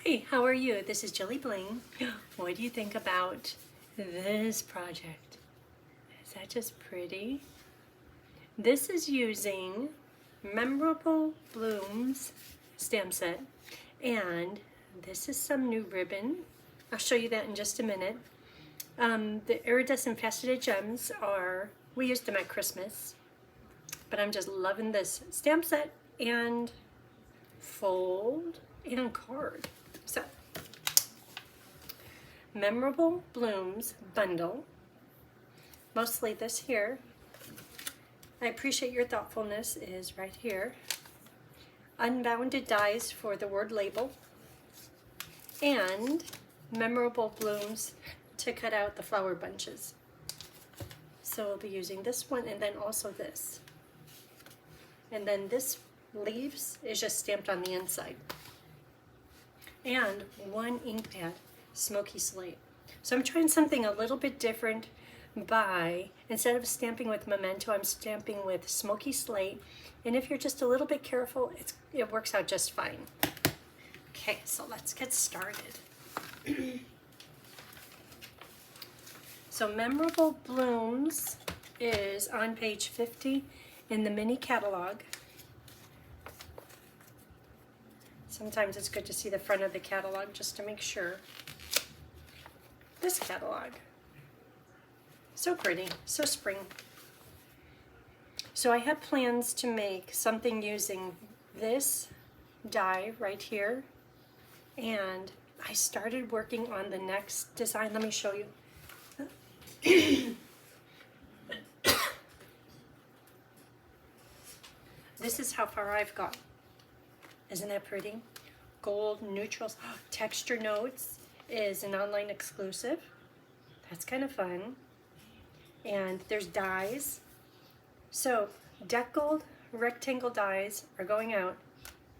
Hi, how are you? This is Jilly Bling. What do you think about this project? Is that just pretty? This is using Memorable Blooms stamp set, and this is some new ribbon. I'll show you that in just a minute. The iridescent faceted gems we used them at Christmas, but I'm just loving this stamp set and fold and card. So, Memorable Blooms bundle, mostly this here. I appreciate your thoughtfulness is right here. Unbounded dies for the word label, and Memorable Blooms to cut out the flower bunches. So we'll be using this one and then also this. And then this leaves is just stamped on the inside. And one ink pad, Smoky Slate. So I'm trying something a little bit different by, instead of stamping with Memento, I'm stamping with Smoky Slate. And if you're just a little bit careful, it works out just fine. Okay, so let's get started. So Memorable Blooms is on page 50 in the mini catalog. Sometimes it's good to see the front of the catalog just to make sure. This catalog. So pretty, so spring. So I have plans to make something using this die right here. And I started working on the next design. Let me show you. This is how far I've got. Isn't that pretty? Gold neutrals. Texture Notes is an online exclusive. That's kind of fun. And there's dies. So deck gold rectangle dies are going out.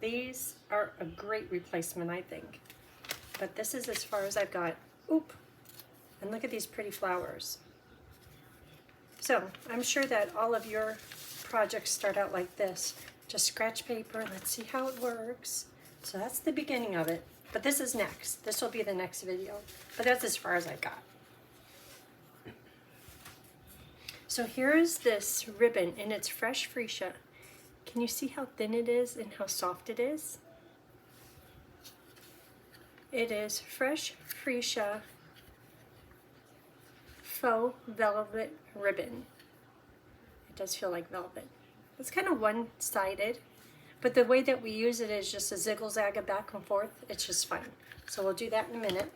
These are a great replacement, I think. But this is as far as I've got. Oop. And look at these pretty flowers. So I'm sure that all of your projects start out like this. Just scratch paper. Let's see how it works. So that's the beginning of it. But this is next. This will be the next video. But that's as far as I got. So here is this ribbon, and it's fresh freesia. Can you see how thin it is and how soft it is? It is fresh freesia faux velvet ribbon. It does feel like velvet. It's kind of one-sided, but the way that we use it is just a ziggle-zag back and forth. It's just fun. So we'll do that in a minute.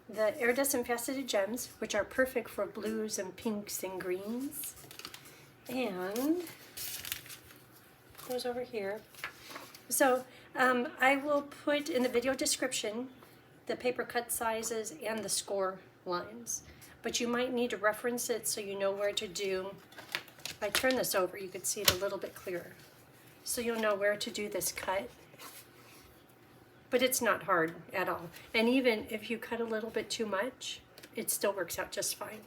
The iridescent faceted gems, which are perfect for blues and pinks and greens. And goes over here. So I will put in the video description the paper cut sizes and the score lines. But you might need to reference it so you know where to do. If I turn this over, you could see it a little bit clearer. So you'll know where to do this cut. But it's not hard at all. And even if you cut a little bit too much, it still works out just fine.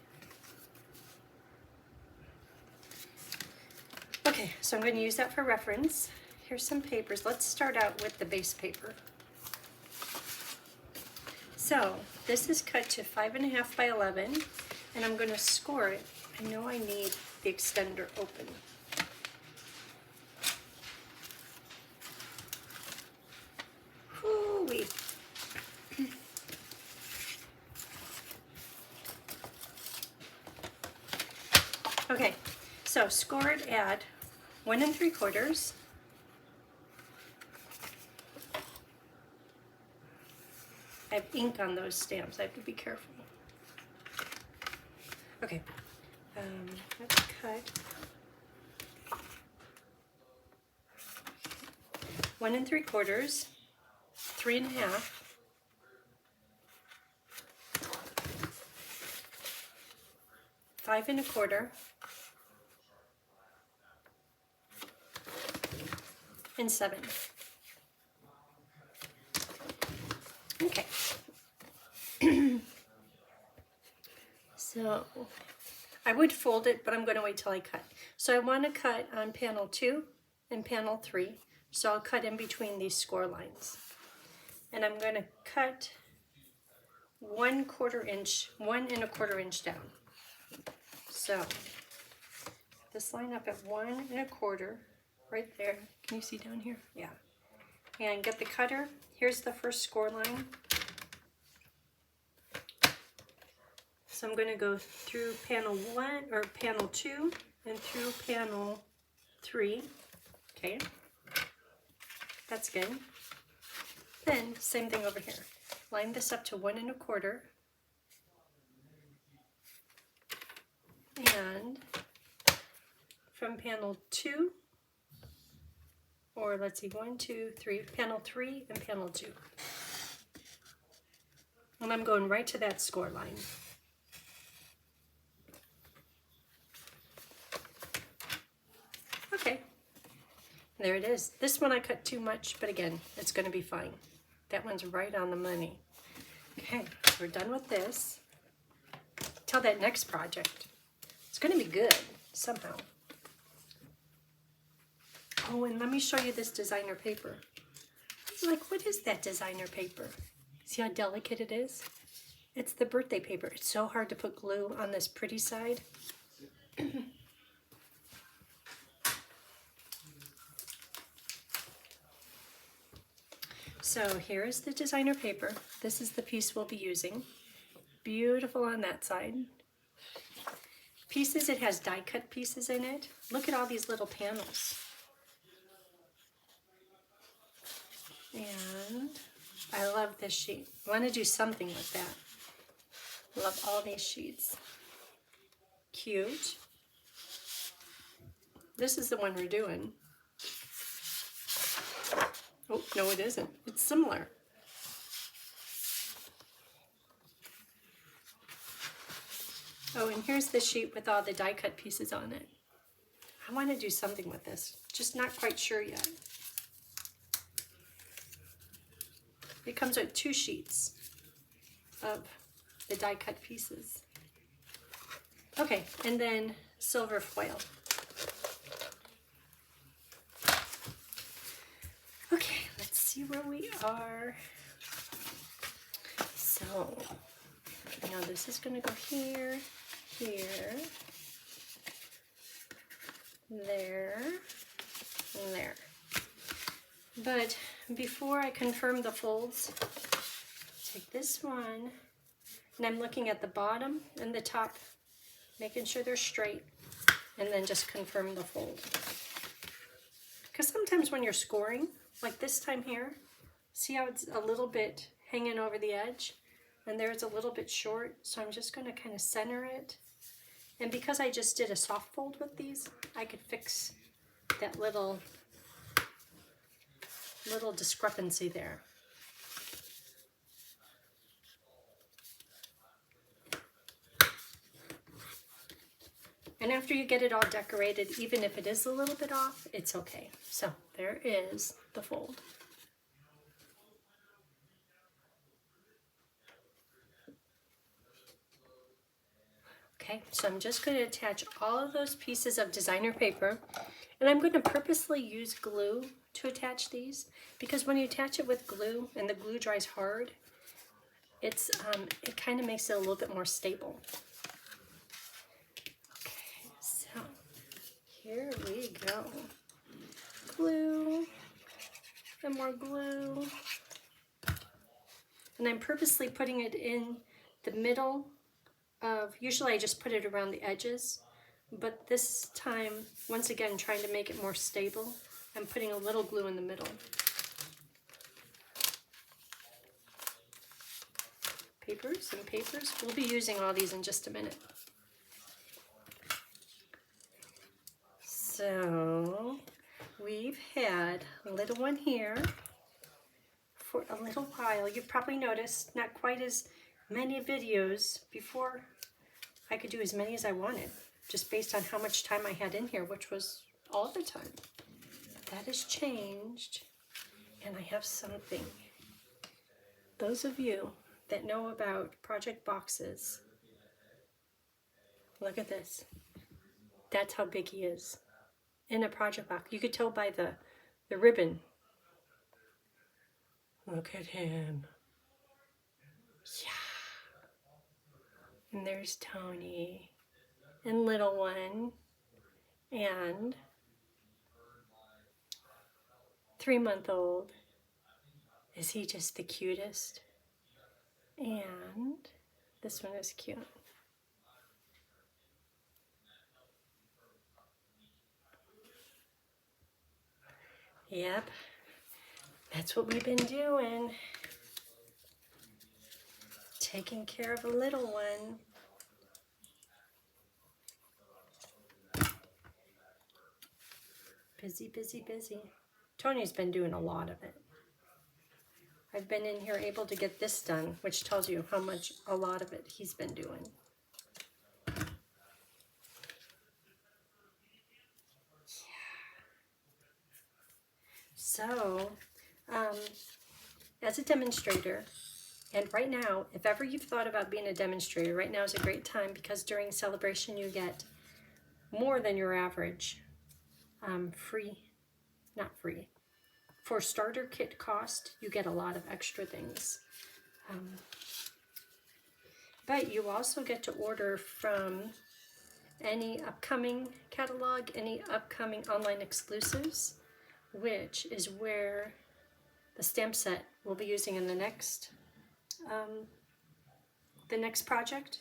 Okay, so I'm going to use that for reference. Here's some papers. Let's start out with the base paper. So this is cut to 5.5 by 11, and I'm going to score it. I know I need the extender open. Whoo-wee. Okay, so score it at 1 3/4. I have ink on those stamps. I have to be careful. Okay, let's cut 1 3/4, 3.5, 5 1/4, and 7. Okay. So I would fold it, but I'm going to wait till I cut. So I want to cut on panel 2 and panel 3. So I'll cut in between these score lines. and I'm going to cut 1/4 inch, 1 1/4 inch down. So this line up at 1 1/4, right there. Can you see down here? Yeah. And get the cutter. Here's the first score line. So I'm going to go through panel 1 or panel 2 and through panel 3. Okay, that's good. Then same thing over here. Line this up to 1 1/4. And from panel 2, or let's see, 1, 2, 3, panel 3 and panel 2. And I'm going right to that score line. Okay, there it is. This one I cut too much, but again, it's going to be fine. That one's right on the money. Okay, so we're done with this. Till that next project. It's going to be good somehow. Oh, and let me show you this designer paper. Like, what is that designer paper? See how delicate it is? It's the birthday paper. It's so hard to put glue on this pretty side. So here is the designer paper. This is the piece we'll be using. Beautiful on that side. Pieces, it has die cut pieces in it. Look at all these little panels. And I love this sheet. I want to do something with that. Love all these sheets. Cute. This is the one we're doing. Oh, no it isn't. It's similar. Oh, and here's the sheet with all the die cut pieces on it. I want to do something with this. Just not quite sure yet. It comes with 2 sheets of the die cut pieces. Okay, and then silver foil. Okay, let's see where we are. So, now this is going to go here, here, there, and there. But before I confirm the folds, take this one, and I'm looking at the bottom and the top, making sure they're straight, and then just confirm the fold. Because sometimes when you're scoring, like this time here, see how it's a little bit hanging over the edge, and there's a little bit short, so I'm just going to kind of center it. And because I just did a soft fold with these, I could fix that little discrepancy there. And after you get it all decorated, even if it is a little bit off, it's okay. So there is the fold. Okay, so I'm just going to attach all of those pieces of designer paper, and I'm going to purposely use glue to attach these, because when you attach it with glue and the glue dries hard, it kind of makes it a little bit more stable. Okay, so here we go. Glue, and more glue. And I'm purposely putting it in the middle of, usually I just put it around the edges, but this time, once again, trying to make it more stable, I'm putting a little glue in the middle. Papers and papers. We'll be using all these in just a minute. So we've had a little one here for a little while. You've probably noticed not quite as many videos. Before I could do as many as I wanted, just based on how much time I had in here, which was all the time. That has changed, and I have something. Those of you that know about project boxes, look at this. That's how big he is in a project box. You could tell by the ribbon. Look at him. Yeah. And there's Tony and little one and 3-month-old. Is he just the cutest? And this one is cute. Yep, that's what we've been doing. Taking care of a little one. Busy, busy, busy. Tony's been doing a lot of it. I've been in here able to get this done, which tells you how much, a lot of it he's been doing. So, as a demonstrator, and right now, if ever you've thought about being a demonstrator, right now is a great time because during celebration you get more than your average free, not free. For starter kit cost, you get a lot of extra things. But you also get to order from any upcoming catalog, any upcoming online exclusives, which is where the stamp set we'll be using in the next project.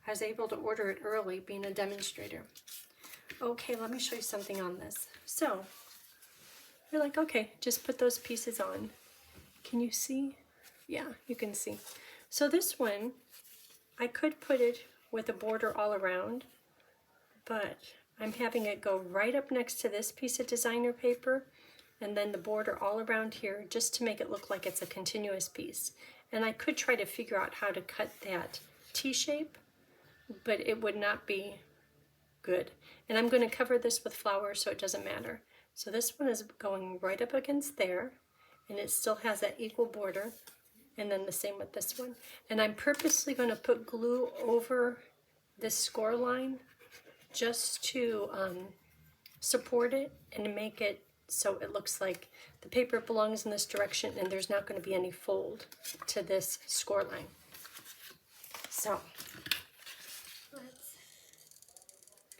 I was able to order it early, being a demonstrator. Okay, let me show you something on this. So, you're like, okay, just put those pieces on. Can you see? Yeah, you can see. So this one, I could put it with a border all around, but I'm having it go right up next to this piece of designer paper, and then the border all around here, just to make it look like it's a continuous piece. And I could try to figure out how to cut that T-shape, but it would not be good. And I'm going to cover this with flowers, so it doesn't matter. So this one is going right up against there, and it still has that equal border, and then the same with this one. And I'm purposely going to put glue over this score line just to support it and to make it so it looks like the paper belongs in this direction and there's not going to be any fold to this score line. So let's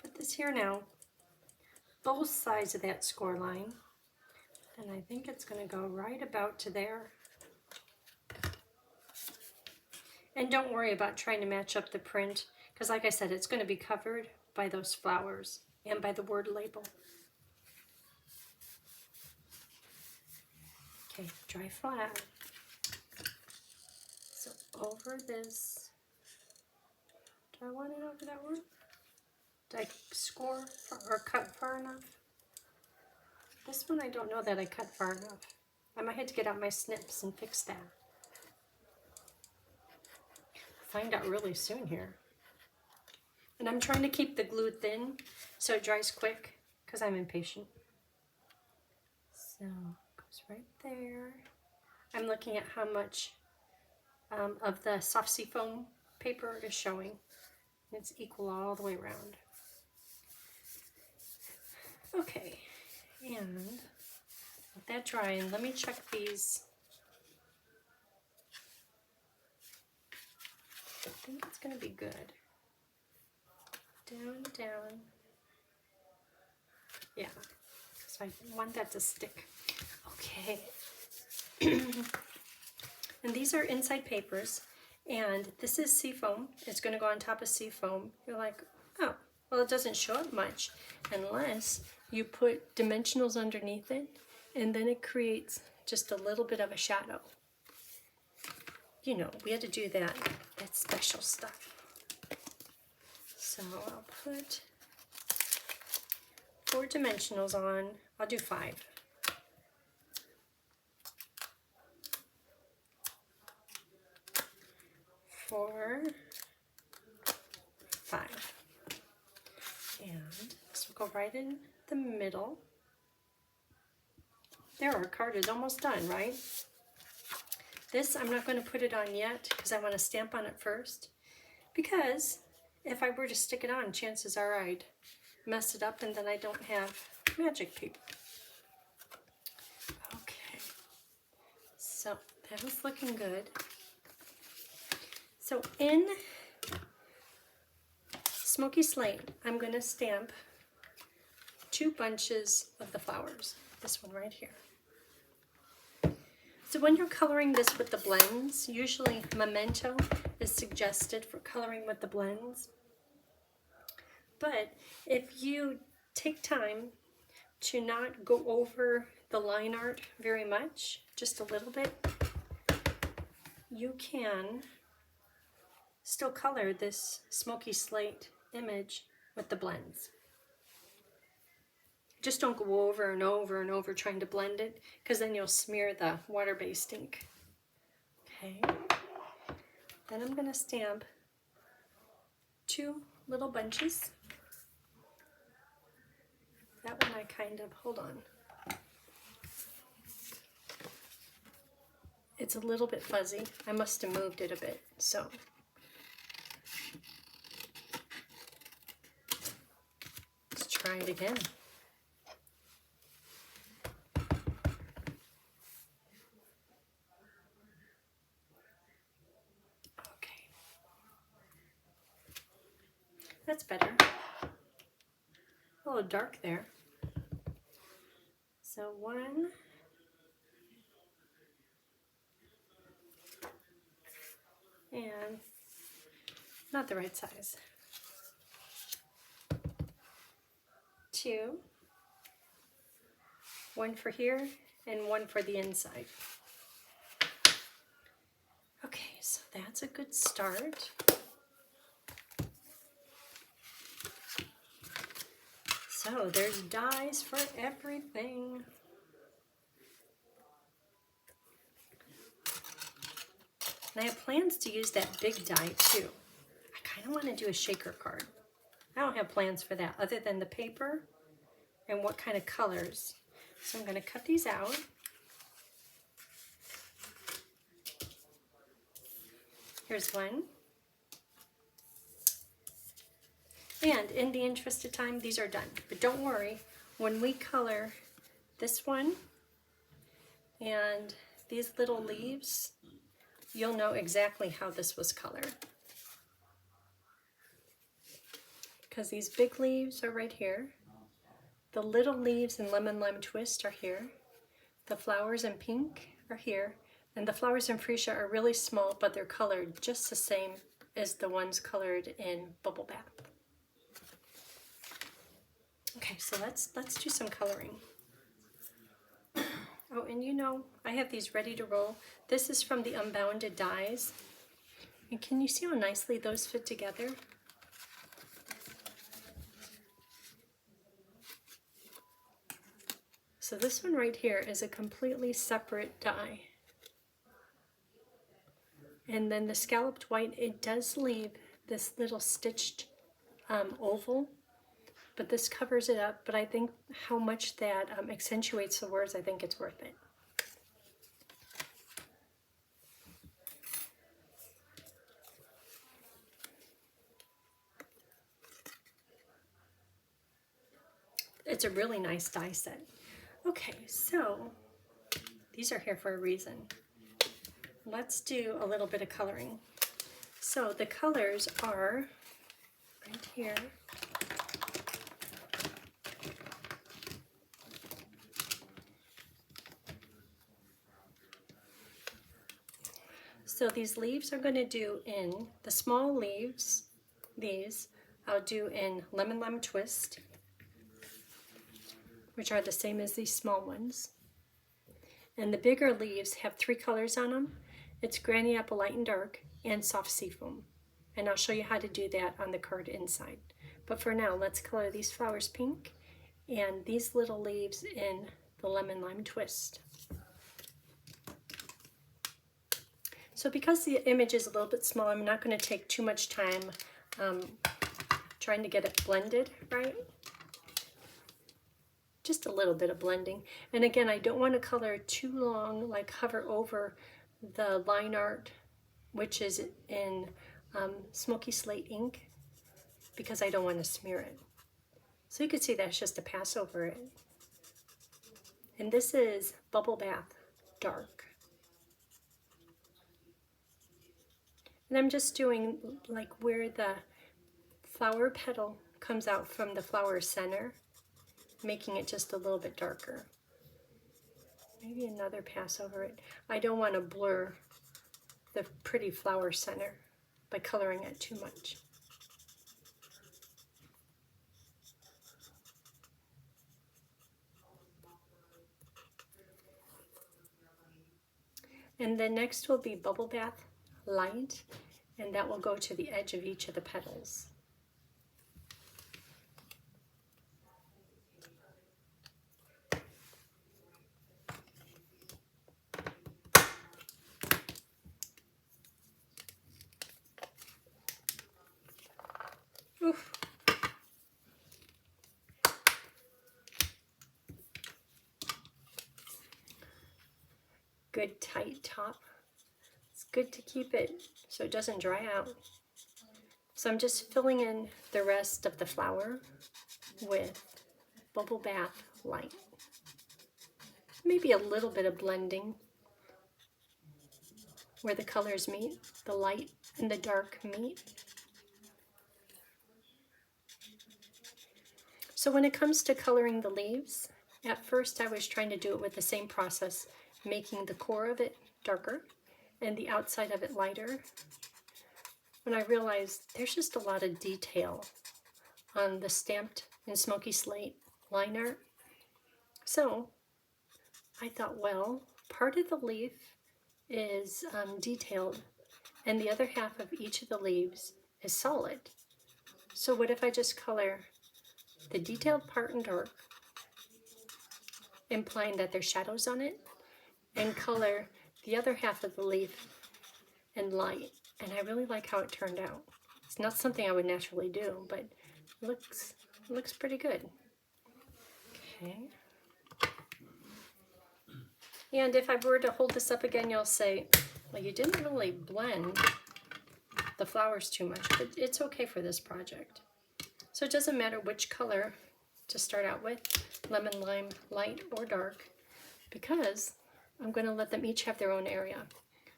put this here now, both sides of that score line, and I think it's going to go right about to there. And don't worry about trying to match up the print, because like I said, it's going to be covered by those flowers and by the word label. Okay, dry flat. So over this, do I want it over that one? Did I score or cut far enough? This one I don't know that I cut far enough. I might have to get out my snips and fix that. Find out really soon here. And I'm trying to keep the glue thin so it dries quick because I'm impatient. So it goes right there. I'm looking at how much of the soft seafoam paper is showing. It's equal all the way around. Okay, and let that dry, and let me check these. I think it's going to be good. Down, down. Yeah, so I want that to stick. Okay. And these are inside papers, and this is seafoam. It's going to go on top of seafoam. You're like, oh, well, it doesn't show up much unless you put dimensionals underneath it, and then it creates just a little bit of a shadow. You know, we had to do that special stuff. So I'll put 4 dimensionals on. I'll do 5. 4, 5. And this will go right in the middle. There, our card is almost done, right? This, I'm not going to put it on yet because I want to stamp on it first. Because if I were to stick it on, chances are I'd mess it up and then I don't have magic paper. Okay. So that was looking good. So in Smoky Slate, I'm going to stamp 2 bunches of the flowers. This one right here. So when you're coloring this with the blends, usually Memento is suggested for coloring with the blends. But if you take time to not go over the line art very much, just a little bit, you can still color this Smoky Slate image with the blends. Just don't go over and over and over trying to blend it, because then you'll smear the water-based ink. Okay, then I'm going to stamp 2 little bunches. That one I kind of, hold on. It's a little bit fuzzy. I must have moved it a bit, so. Let's try it again. Okay. That's better. A little dark there. So 1. And not the right size. 2. 1 for here and 1 for the inside. Okay, so that's a good start. So there's dies for everything. And I have plans to use that big die too. I kind of want to do a shaker card. I don't have plans for that other than the paper and what kind of colors. So I'm going to cut these out. Here's one. And in the interest of time, these are done. But don't worry, when we color this one and these little leaves, you'll know exactly how this was colored. Because these big leaves are right here. The little leaves in Lemon Lime Twist are here. The flowers in pink are here. And the flowers in Freesia are really small, but they're colored just the same as the ones colored in Bubble Bath. Okay, so let's do some coloring. Oh, and you know, I have these ready to roll. This is from the Unbounded dies. And can you see how nicely those fit together? So this one right here is a completely separate die. And then the scalloped white, it does leave this little stitched oval, but this covers it up. But I think how much that accentuates the words, I think it's worth it. It's a really nice die set. Okay, so these are here for a reason. Let's do a little bit of coloring. So the colors are right here. So these leaves I'm going to do in the small leaves, these I'll do in Lemon Lime Twist, which are the same as these small ones. And the bigger leaves have 3 colors on them. It's Granny Apple Light and Dark and Soft Seafoam. And I'll show you how to do that on the card inside. But for now, let's color these flowers pink and these little leaves in the Lemon Lime Twist. So because the image is a little bit small, I'm not going to take too much time trying to get it blended right. Just a little bit of blending. And again, I don't want to color too long, like hover over the line art, which is in Smoky Slate ink, because I don't want to smear it. So you can see that's just a pass over it. And this is Bubble Bath Dark. And I'm just doing like where the flower petal comes out from the flower center, making it just a little bit darker. Maybe another pass over it. I don't want to blur the pretty flower center by coloring it too much. And then next will be Bubble Bath Light, and that will go to the edge of each of the petals. Oof. Good tight top. It's good to keep it so it doesn't dry out. So I'm just filling in the rest of the flower with Bubble Bath Light. Maybe a little bit of blending where the colors meet, the light and the dark meet. So when it comes to coloring the leaves, at first I was trying to do it with the same process, making the core of it darker and the outside of it lighter. When I realized there's just a lot of detail on the stamped and smoky slate line art. So I thought, well, part of the leaf is detailed and the other half of each of the leaves is solid. So what if I just color the detailed part in dark, implying that there's shadows on it, and color the other half of the leaf in light? And I really like how it turned out. It's not something I would naturally do, but it looks pretty good. Okay. And if I were to hold this up again, you'll say, well, you didn't really blend the flowers too much, but it's okay for this project. So it doesn't matter which color to start out with, lemon, lime, light, or dark, because I'm going to let them each have their own area.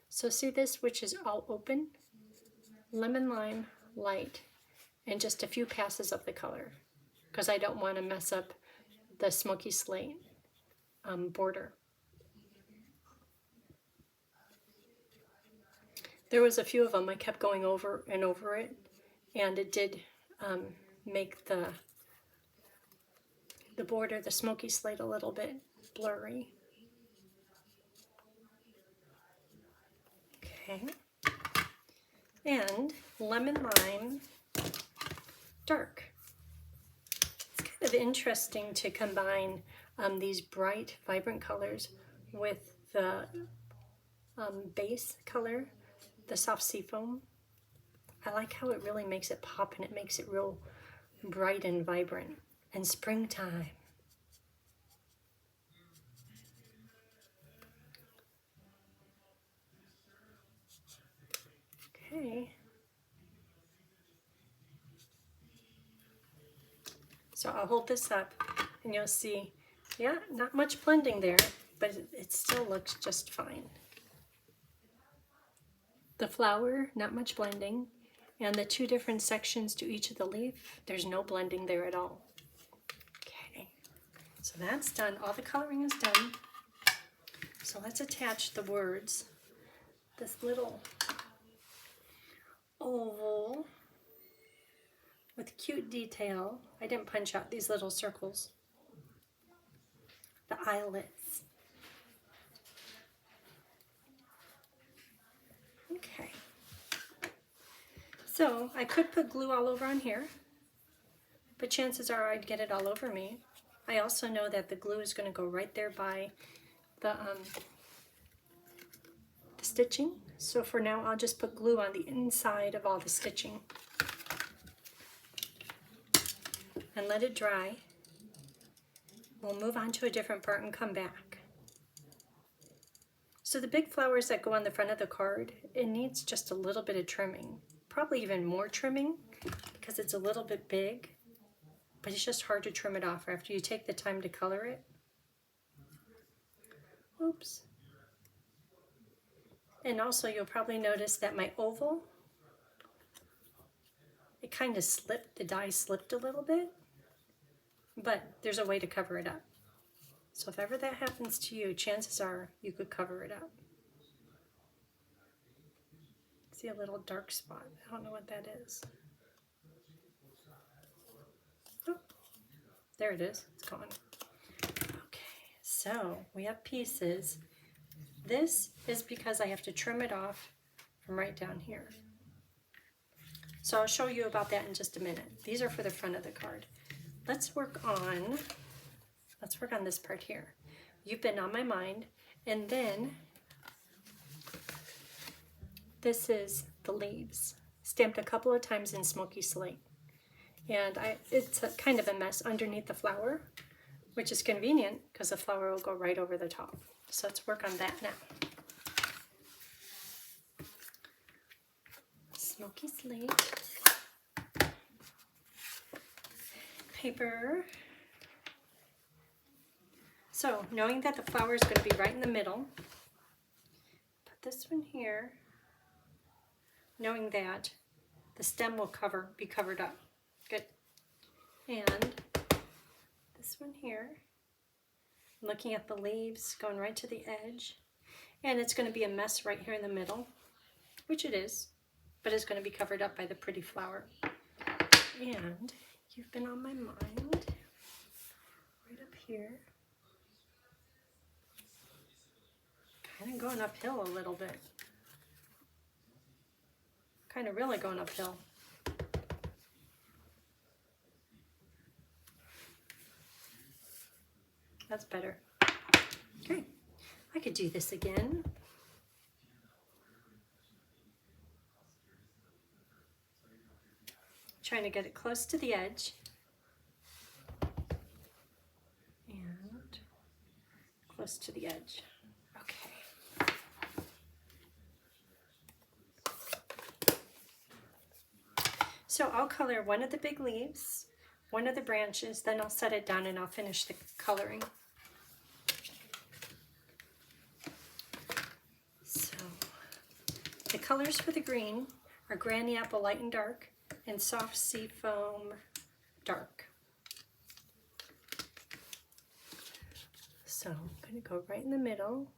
So see this, which is all open, lemon, lime, light, and just a few passes of the color, because I don't want to mess up the smoky slate border. There was a few of them I kept going over and over it, and it did make the border, the smoky slate, a little bit blurry. Okay. And lemon lime dark. It's kind of interesting to combine these bright, vibrant colors with the base color, the soft seafoam. I like how it really makes it pop and it makes it real bright and vibrant. And springtime. Okay. So I'll hold this up and you'll see, yeah, not much blending there, but it still looks just fine. The flower, not much blending, and the two different sections to each of the leaf, there's no blending there at all. Okay, so that's done. All the coloring is done. So let's attach the words. This little oval with cute detail. I didn't punch out these little circles. The eyelets. Okay. So I could put glue all over on here, but chances are I'd get it all over me. I also know that the glue is going to go right there by the stitching. So for now, I'll just put glue on the inside of all the stitching and let it dry. We'll move on to a different part and come back. So the big flowers that go on the front of the card, it needs just a little bit of trimming, probably even more trimming because it's a little bit big, but it's just hard to trim it off after you take the time to color it. Oops. And also you'll probably notice that my oval it kind of slipped, the dye slipped a little bit, but there's a way to cover it up. So if ever that happens to you, chances are you could cover it up. See a little dark spot. I don't know what that is. Oh, there it is. It's gone. Okay, so we have pieces. This is because I have to trim it off from right down here. So I'll show you about that in just a minute. These are for the front of the card. Let's work on this part here. You've been on my mind. And then this is the leaves, stamped a couple of times in smoky slate. And it's kind of a mess underneath the flower, which is convenient because the flower will go right over the top. So let's work on that now. Smoky slate, paper. So knowing that the flower is going to be right in the middle, put this one here, knowing that the stem will be covered up. Good. And this one here, looking at the leaves, going right to the edge. And it's going to be a mess right here in the middle, which it is, but it's going to be covered up by the pretty flower. And you've been on my mind, right up here. Kind of going uphill a little bit. Kind of really going uphill. That's better. Okay, I could do this again. Trying to get it close to the edge. And close to the edge. Okay. So I'll color one of the big leaves, one of the branches, then I'll set it down and I'll finish the coloring. So the colors for the green are Granny Apple Light and Dark and Soft Sea Foam Dark. So I'm going to go right in the middle.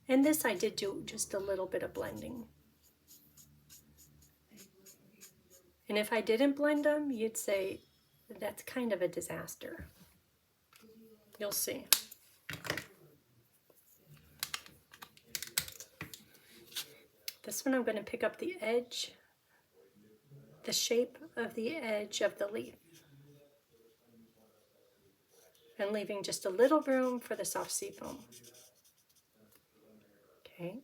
And this I did do just a little bit of blending. And if I didn't blend them, you'd say that's kind of a disaster. You'll see. This one I'm going to pick up the edge, the shape of the edge of the leaf. And leaving just a little room for the soft sea foam. Okay.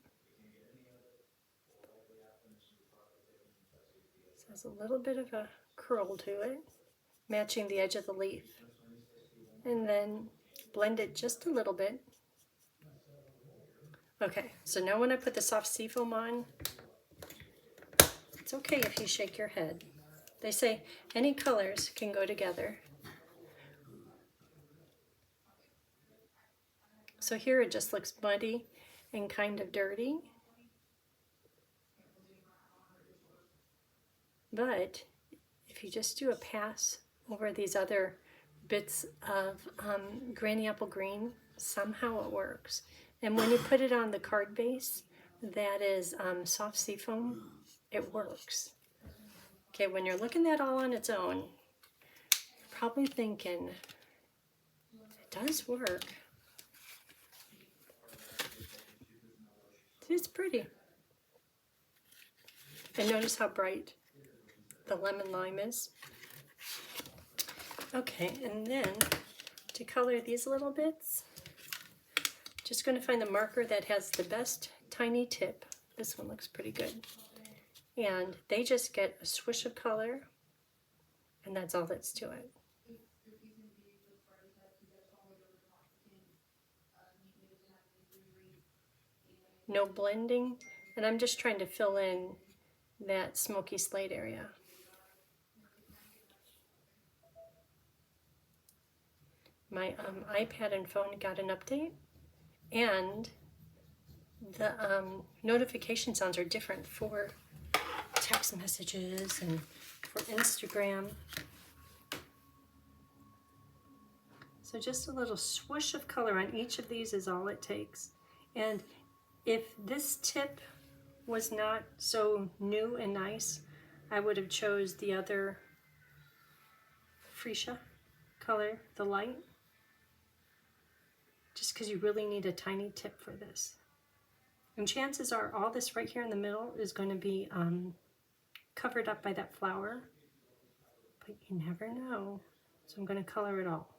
So there's a little bit of a curl to it, matching the edge of the leaf. And then blend it just a little bit. Okay, so now when I put the soft sea foam on, it's okay if you shake your head. They say any colors can go together. So here it just looks muddy and kind of dirty. But if you just do a pass over these other bits of Granny Apple Green, somehow it works. And when you put it on the card base, that is soft sea foam, it works. Okay, when you're looking at all on its own, you're probably thinking, it does work. It's pretty. And notice how bright the lemon lime is. Okay, and then to color these little bits, just going to find the marker that has the best tiny tip. This one looks pretty good. And they just get a swish of color, and that's all that's to it. No blending, and I'm just trying to fill in that smoky slate area. My iPad and phone got an update, and the notification sounds are different for text messages and for Instagram. So just a little swoosh of color on each of these is all it takes. And if this tip was not so new and nice, I would have chose the other freesia color, the light, just because you really need a tiny tip for this. And chances are all this right here in the middle is going to be covered up by that flower, but you never know. So I'm going to color it all.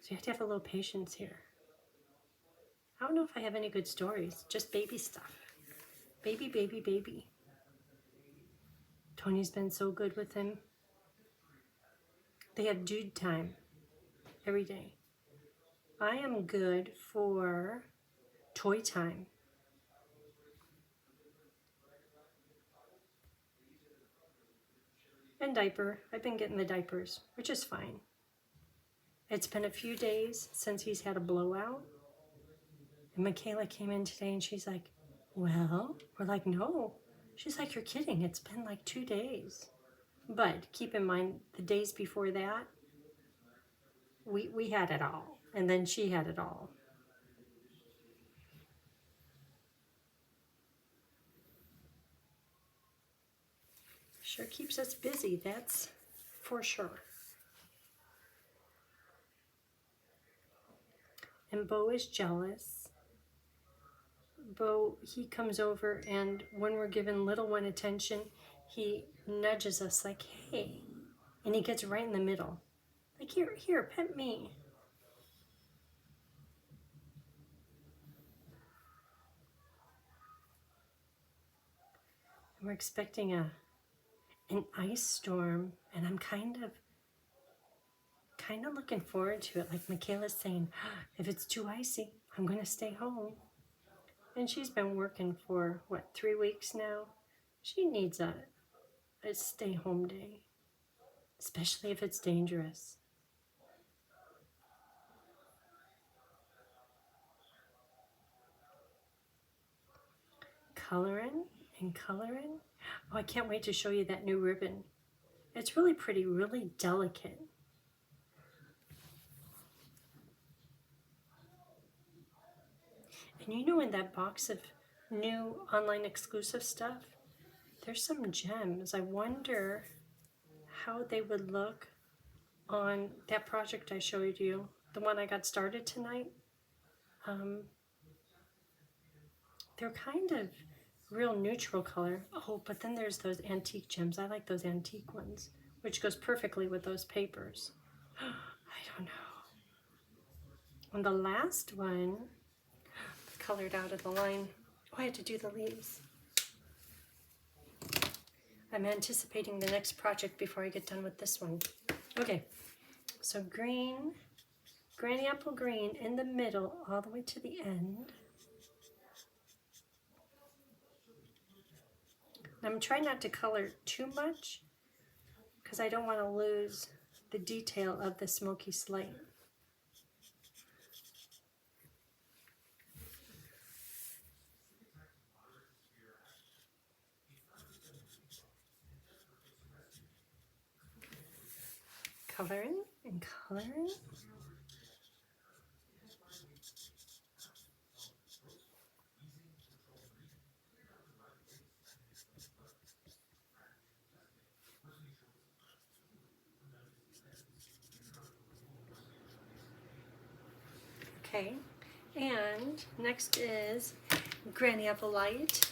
So you have to have a little patience here. I don't know if I have any good stories, just baby stuff. Baby, baby, baby. Tony's been so good with him. They have dude time every day. I am good for toy time. And diaper. I've been getting the diapers, which is fine. It's been a few days since he's had a blowout. And Michaela came in today and she's like, well, we're like, no. She's like, you're kidding. It's been like 2 days. But keep in mind, the days before that, we had it all. And then she had it all. Sure keeps us busy, that's for sure. And Bo is jealous. Bo, he comes over and when we're giving little one attention, he nudges us like, hey. And he gets right in the middle. Like, here, pet me. And we're expecting an ice storm, and I'm kind of looking forward to it. Like Michaela's saying, if it's too icy, I'm going to stay home. And she's been working for, what, 3 weeks now? She needs a stay home day, especially if it's dangerous. Coloring and coloring. Oh, I can't wait to show you that new ribbon. It's really pretty, really delicate. And you know, in that box of new online exclusive stuff, there's some gems. I wonder how they would look on that project I showed you, the one I got started tonight. They're kind of real neutral color. Oh, but then there's those antique gems. I like those antique ones, which goes perfectly with those papers. I don't know. On the last one, colored out of the line. Oh, I had to do the leaves. I'm anticipating the next project before I get done with this one. Okay, so green, granny apple green in the middle all the way to the end. I'm trying not to color too much because I don't want to lose the detail of the smoky slate. Coloring and coloring. Okay, and next is Granny Apple Light.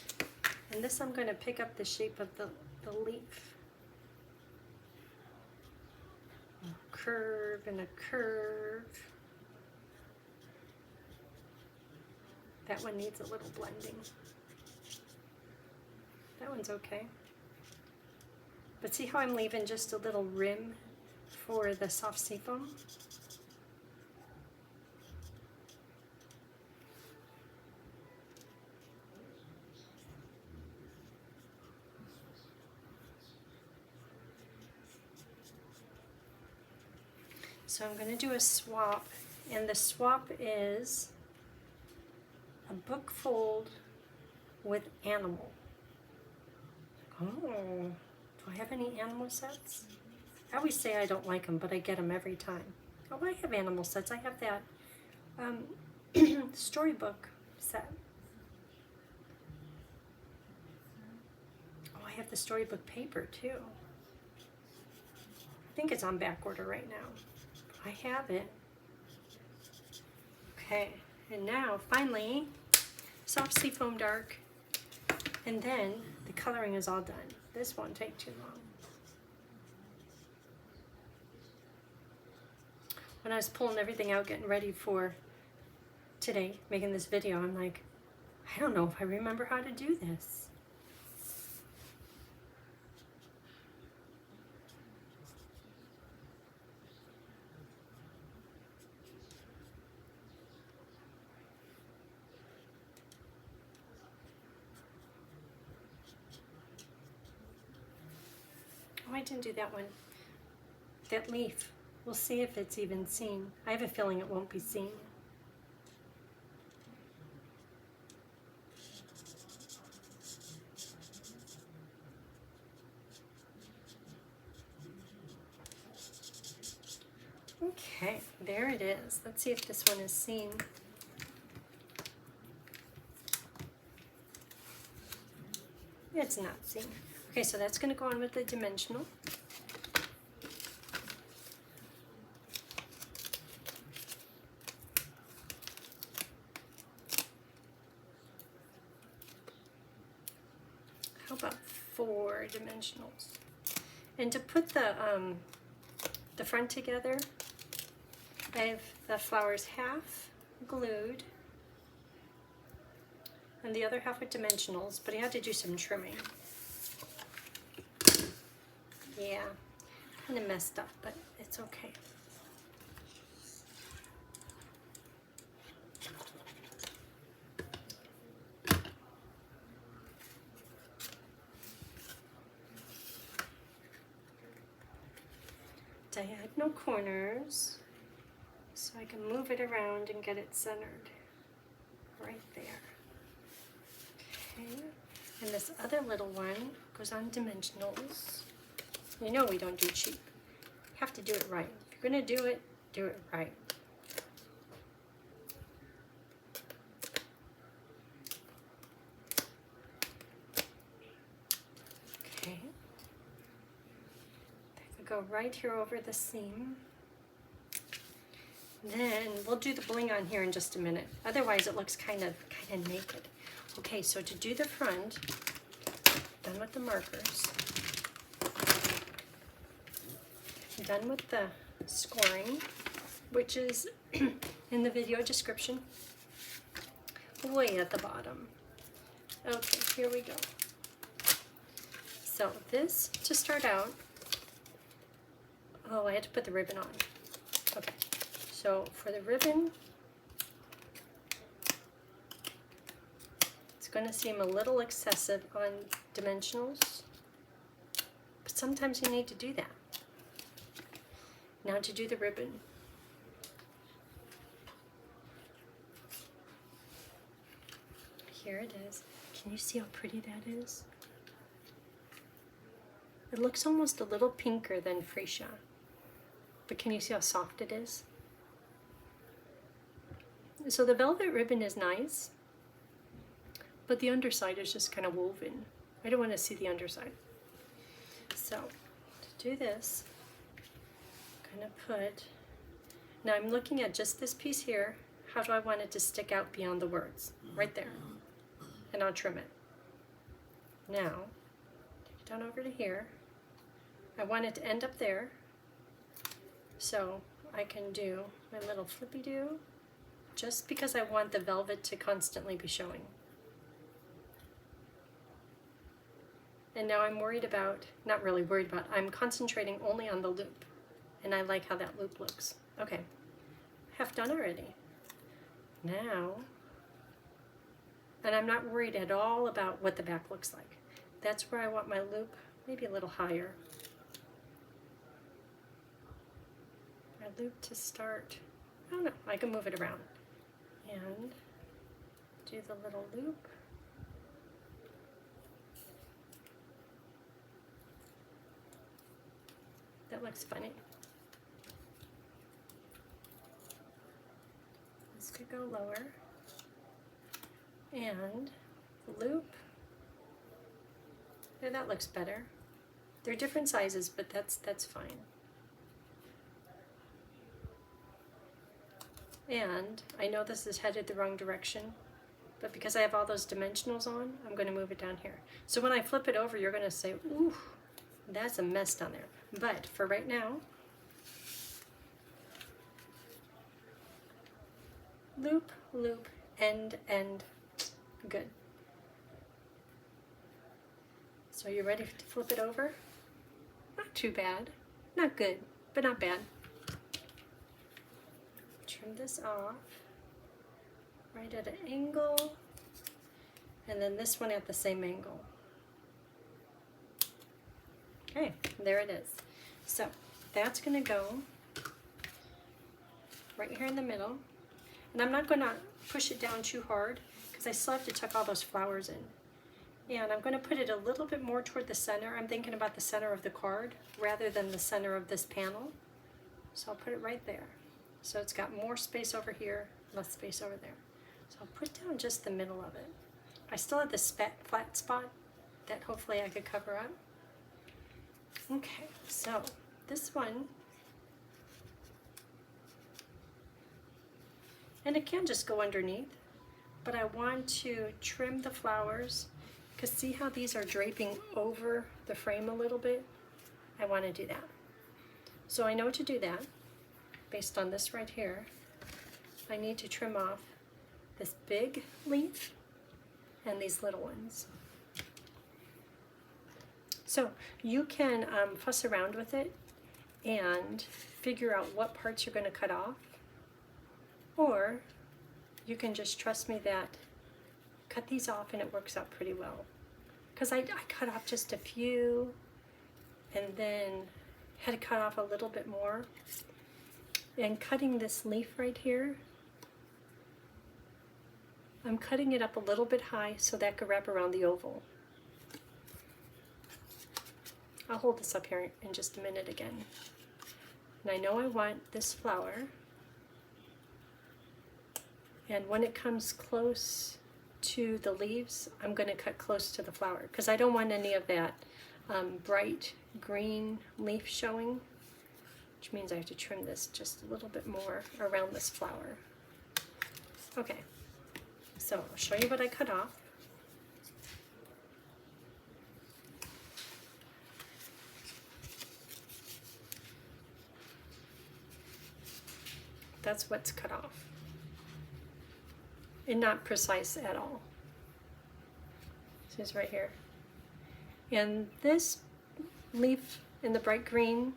And this I'm going to pick up the shape of the leaf. A curve and a curve. That one needs a little blending. That one's okay. But see how I'm leaving just a little rim for the soft seafoam? So I'm going to do a swap, and the swap is a book fold with animal. Oh, Do I have any animal sets? I always say I don't like them, but I get them every time. Oh, I have animal sets. I have that storybook set. Oh, I have the storybook paper too. I think it's on back order right now. I have it. Okay, and now finally, soft seafoam dark, and then the coloring is all done. This won't take too long. When I was pulling everything out, getting ready for today, making this video, I'm like, I don't know if I remember how to do this. Oh, I didn't do that one. That leaf. We'll see if it's even seen. I have a feeling it won't be seen. Okay, there it is. Let's see if this one is seen. It's not seen. Okay, so that's going to go on with the dimensional. How about 4 dimensionals? And to put the front together, I have the flowers half glued and the other half with dimensionals, but I had to do some trimming. Yeah, kind of messed up, but it's okay. Diagonal corners, so I can move it around and get it centered right there. Okay, and this other little one goes on dimensionals. You know we don't do cheap. You have to do it right. If you're gonna do it right. Okay. Go right here over the seam. Then we'll do the bling on here in just a minute. Otherwise it looks kind of naked. Okay, so to do the front, done with the markers, done with the scoring, which is in the video description, way at the bottom. Okay, here we go. So this, to start out, oh, I had to put the ribbon on. Okay, so for the ribbon, it's going to seem a little excessive on dimensionals, but sometimes you need to do that. Now to do the ribbon. Here it is. Can you see how pretty that is? It looks almost a little pinker than freesia. But can you see how soft it is? So the velvet ribbon is nice, but the underside is just kind of woven. I don't want to see the underside. So to do this, I'm going to put, now I'm looking at just this piece here. How do I want it to stick out beyond the words? Right there. And I'll trim it. Now, take it down over to here. I want it to end up there. So I can do my little flippy-do, just because I want the velvet to constantly be showing. And now I'm worried about, not really worried about, I'm concentrating only on the loop. And I like how that loop looks. Okay, half done already. Now, and I'm not worried at all about what the back looks like. That's where I want my loop, maybe a little higher. My loop to start, I don't know, I can move it around. And do the little loop. That looks funny. This could go lower. And loop. Yeah, that looks better. They're different sizes, but that's fine. And I know this is headed the wrong direction, but because I have all those dimensionals on, I'm going to move it down here. So when I flip it over, you're going to say, ooh, that's a mess down there. But for right now, loop, loop, end, end, good. So you ready to flip it over? Not too bad. Not good, but not bad. Trim this off, right at an angle, and then this one at the same angle. Okay, there it is. So that's going to go right here in the middle. And I'm not going to push it down too hard because I still have to tuck all those flowers in. And I'm going to put it a little bit more toward the center. I'm thinking about the center of the card rather than the center of this panel. So I'll put it right there. So it's got more space over here, less space over there. So I'll put down just the middle of it. I still have this flat spot that hopefully I could cover up. Okay, so this one, and it can just go underneath, but I want to trim the flowers because see how these are draping over the frame a little bit? I want to do that. So I know to do that based on this right here. I need to trim off this big leaf and these little ones. So you can fuss around with it and figure out what parts you're going to cut off, or you can just trust me that cut these off and it works out pretty well. Because I cut off just a few and then had to cut off a little bit more. And cutting this leaf right here, I'm cutting it up a little bit high so that could wrap around the oval. I'll hold this up here in just a minute again. And I know I want this flower. And when it comes close to the leaves, I'm going to cut close to the flower because I don't want any of that bright green leaf showing, which means I have to trim this just a little bit more around this flower. Okay, so I'll show you what I cut off. That's what's cut off. And not precise at all. This is right here. And this leaf in the bright green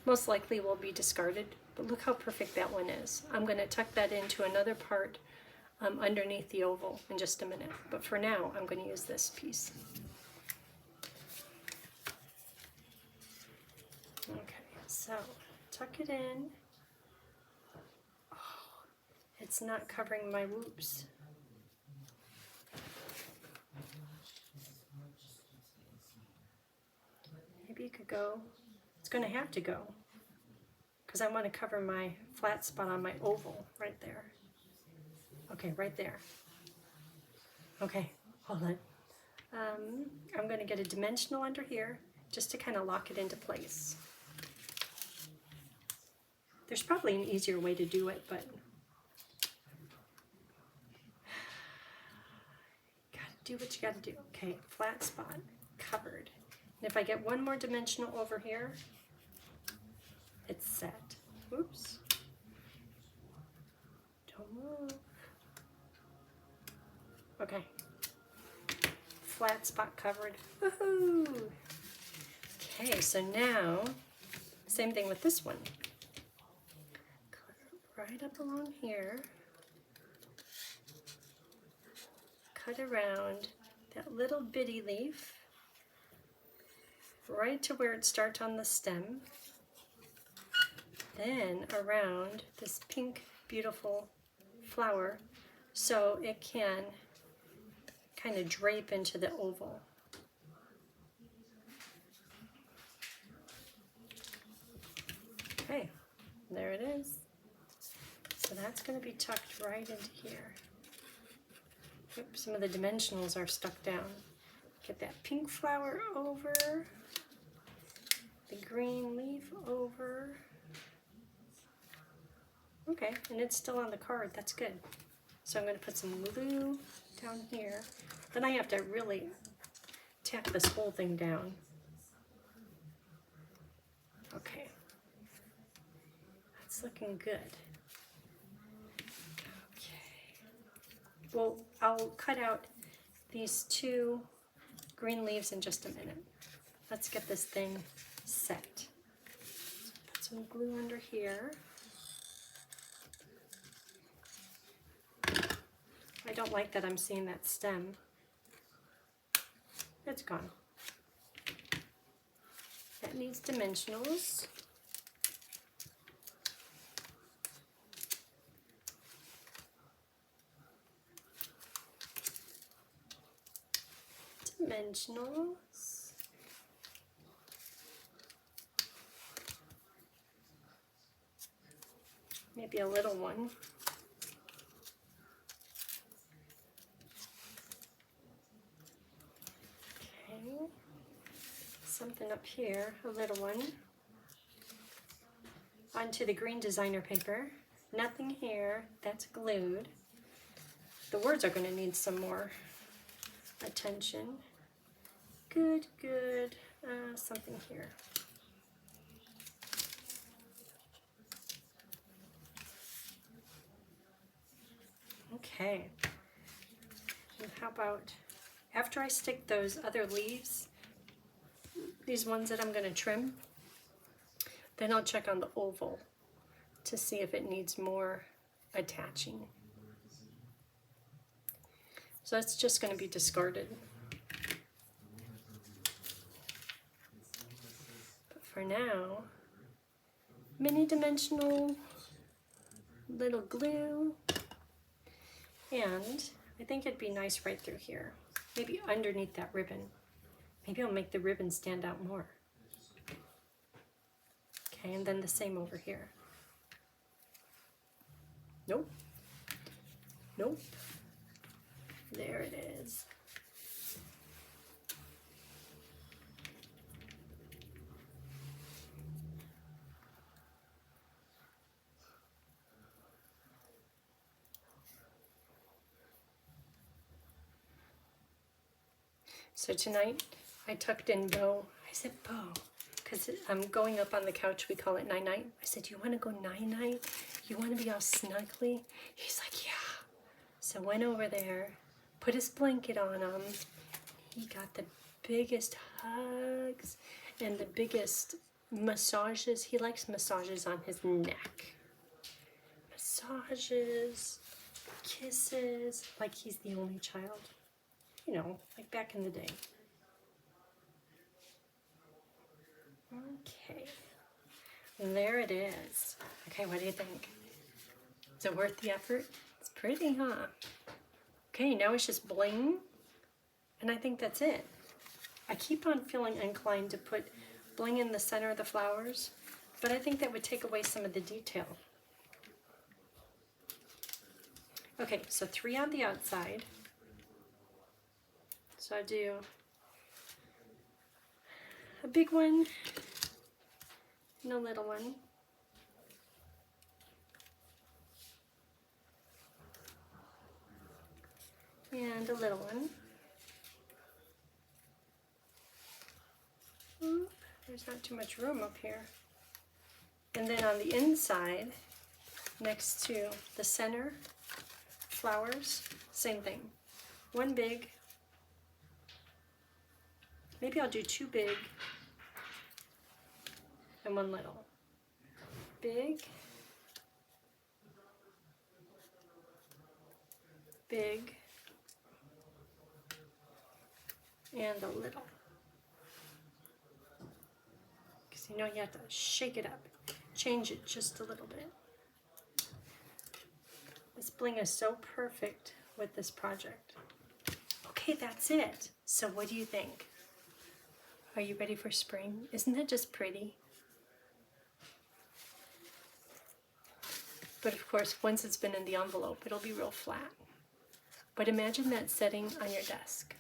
most likely will be discarded, but look how perfect that one is. I'm going to tuck that into another part underneath the oval in just a minute. But for now, I'm going to use this piece. Okay, so tuck it in. It's not covering my whoops. Maybe you could go, it's going to have to go, because I want to cover my flat spot on my oval right there. Okay, right there. Okay, hold on. I'm going to get a dimensional under here just to kind of lock it into place. There's probably an easier way to do it, but do what you got to do. Okay, flat spot, covered. And if I get one more dimensional over here, it's set. Oops. Don't move. Okay. Flat spot covered. Woohoo! Okay, so now, same thing with this one. Right up along here. Cut around that little bitty leaf right to where it starts on the stem, then around this pink beautiful flower so it can kind of drape into the oval. Okay, there it is. So that's going to be tucked right into here. Oops, some of the dimensionals are stuck down. Get that pink flower over, the green leaf over. Okay, and it's still on the card, that's good. So I'm going to put some glue down here. Then I have to really tack this whole thing down. Okay, that's looking good. Okay, well, I'll cut out these two green leaves in just a minute. Let's get this thing set. Put some glue under here. I don't like that I'm seeing that stem. It's gone. That needs dimensionals. Dimensionals. Maybe a little one. Okay. Something up here, a little one. Onto the green designer paper. Nothing here, that's glued. The words are going to need some more attention. Good, good. Something here. Okay. And how about after I stick those other leaves, these ones that I'm going to trim, then I'll check on the oval to see if it needs more attaching. So that's just going to be discarded. But for now, mini dimensional little glue, and I think it'd be nice right through here, maybe underneath that ribbon. Maybe I'll make the ribbon stand out more. Okay, and then the same over here. Nope. Nope. There it is. So tonight I tucked in Bo. I said, Bo, because I'm going up on the couch, we call it night-night. I said, you want to go night-night? You want to be all snuggly? He's like, yeah. So went over there, put his blanket on him. He got the biggest hugs and the biggest massages. He likes massages on his neck. Massages, kisses, like he's the only child. You know, like back in the day. Okay, and there it is. Okay, what do you think? Is it worth the effort? It's pretty, huh? Okay, now it's just bling, and I think that's it. I keep on feeling inclined to put bling in the center of the flowers, but I think that would take away some of the detail. Okay, so 3 on the outside. So I do a big one and a little one. And a little one. Oop, there's not too much room up here. And then on the inside, next to the center flowers, same thing. One big. Maybe I'll do 2 big and 1 little. Big, big, and a little. Because you know you have to shake it up, change it just a little bit. This bling is so perfect with this project. Okay, that's it. So what do you think? Are you ready for spring? Isn't that just pretty? But of course, once it's been in the envelope, it'll be real flat. But imagine that setting on your desk.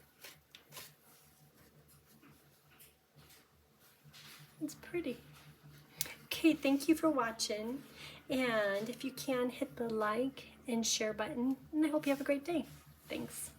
It's pretty. Okay, thank you for watching. And if you can, hit the like and share button. And I hope you have a great day. Thanks.